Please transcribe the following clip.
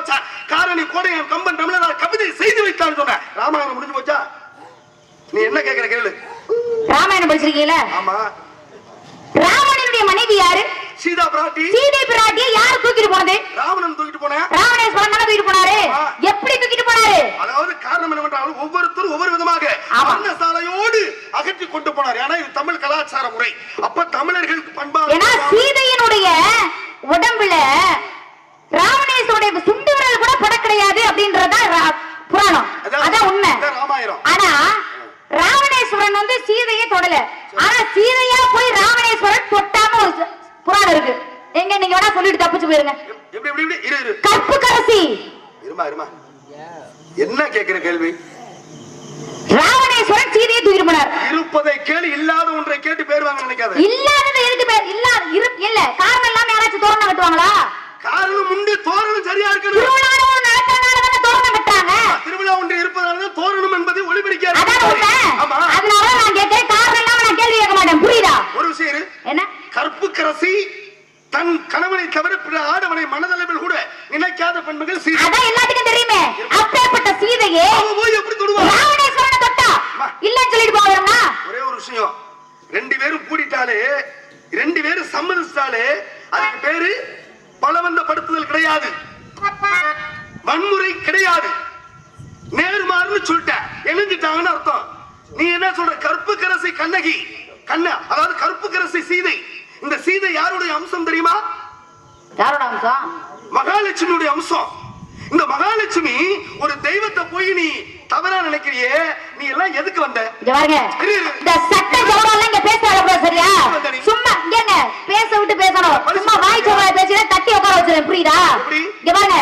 வச்சான். காரணி கோடையன் கம்பன் தமிழர் கவிதை செய்து வைத்தான் சொன்ன. ராமாயணம் முடிஞ்சு போச்சா? நீ என்ன கேக்குற கேளு. ராமாயணம் படிச்சிருக்கீங்களா? ஆமா. ராவணனுடைய மனைவி யாரு? சீதா பிராட்டி. சீதை பிராட்டியை யாரு தூக்கிட்டு போனது? ராவணன் தூக்கிட்டு போன. ராவணேஸ்வரன் தான தூக்கிட்டு போனாரு. எப்படி தூக்கிட்டு போனாரு? அதாவது காரணம் என்னவென்றால் ஒவ்வொருத்தரும் ஒவ்வொரு விதமாக அன்னசாலையோடு அகற்றி கொண்டு போனார். ஏன்னா இது தமிழ் கலாச்சார முறை. அப்ப தமிழர்களுக்கு பண்பாடு. ஏன்னா சீதையினுடைய உடம்புல ராவணேஸ்வருடைய சுண்டு விரல் கூட பட கிடையாது அப்படின்றதா புராணம். அதான் உண்மை. ராமாயணம். ஆனா ராவணேஸ்வரன் வந்து சீதையை தொடல. ஆனா சீதையா போய் ராவணேஸ்வரன் தொட்டாம ஒரு புராணம் இருக்கு. எங்க நீங்க வேணா சொல்லிட்டு தப்பிச்சு போயிருங்க. எப்படி எப்படி இரு இரு. கற்பு கரசி. இருமா இருமா. என்ன கேக்குற கேள்வி? ராவணேஸ்வரன் சீதையை தூக்கிட்டு போனார். இருப்பதை கேளு, இல்லாத ஒன்றை கேட்டு பேருவாங்க நினைக்காத. இல்லாததை எதுக்கு பேர் இல்ல காரணம் இல்லாம யாராச்சும் தோரணம் கட்டுவாங்களா? காரணம் உண்டு, தோரணம் சரியா இருக்கணும். திருவிழா நடத்தனால தோரணம் கட்டாங்க. திருவிழா ஒன்று இருப்பதால தோரணம் என்பது ஒளிபெருக்கியா இருக்கு. ஆமா. அதனால நான் கேட்கிறேன், காரணம் இல்லாம நான் கேள்வி கேட்க மாட்டேன். புரியுதா? ஒரு விஷயம் இரு. என்ன? கற்புக்கரசி தன் கணவனை தவிர பிற ஆடவனை மனதளவில் கூட நினைக்காத பெண்கள் சீதை. அதான் எல்லாத்துக்கும் தெரியுமே. அப்பேற்பட்ட சீதையே போய் எப்படி தொடுவா? ராவணேஸ்வரனை தொட்டா இல்லன்னு சொல்லிட்டு போவாருன்னா? ஒரே ஒரு விஷயம், ரெண்டு பேரும் கூடிட்டாலே, ரெண்டு பேரும் சம்மதிச்சாலே அதுக்கு பேரு பலவந்தப்படுத்துதல் கிடையாது, வன்முறை கிடையாது. நேர்மாறுன்னு சொல்லிட்ட எழுந்துட்டாங்கன்னு அர்த்தம். நீ என்ன சொல்ற? கற்புக்கரசி கண்ணகி அதாவது கற்புக்கரசி சீதை. இந்த சீதை யாருடைய அம்சம் தெரியுமா? யாரோட அம்சம்? மகாலட்சுமியுடைய அம்சம். இந்த மகாலட்சுமி ஒரு தெய்வத்தை போய் நீ தவறா நினைக்கிறியே, நீ எல்லாம் எதுக்கு வந்த? இங்க பாருங்க, இந்த சட்ட ஜவரம் இங்க பேசாத சரியா? சும்மா இங்க பேச விட்டு பேசணும். சும்மா வாய் சொல்ற பேசினா தட்டி உட்கார வச்சிருக்கேன். புரியுதா? இங்க பாருங்க,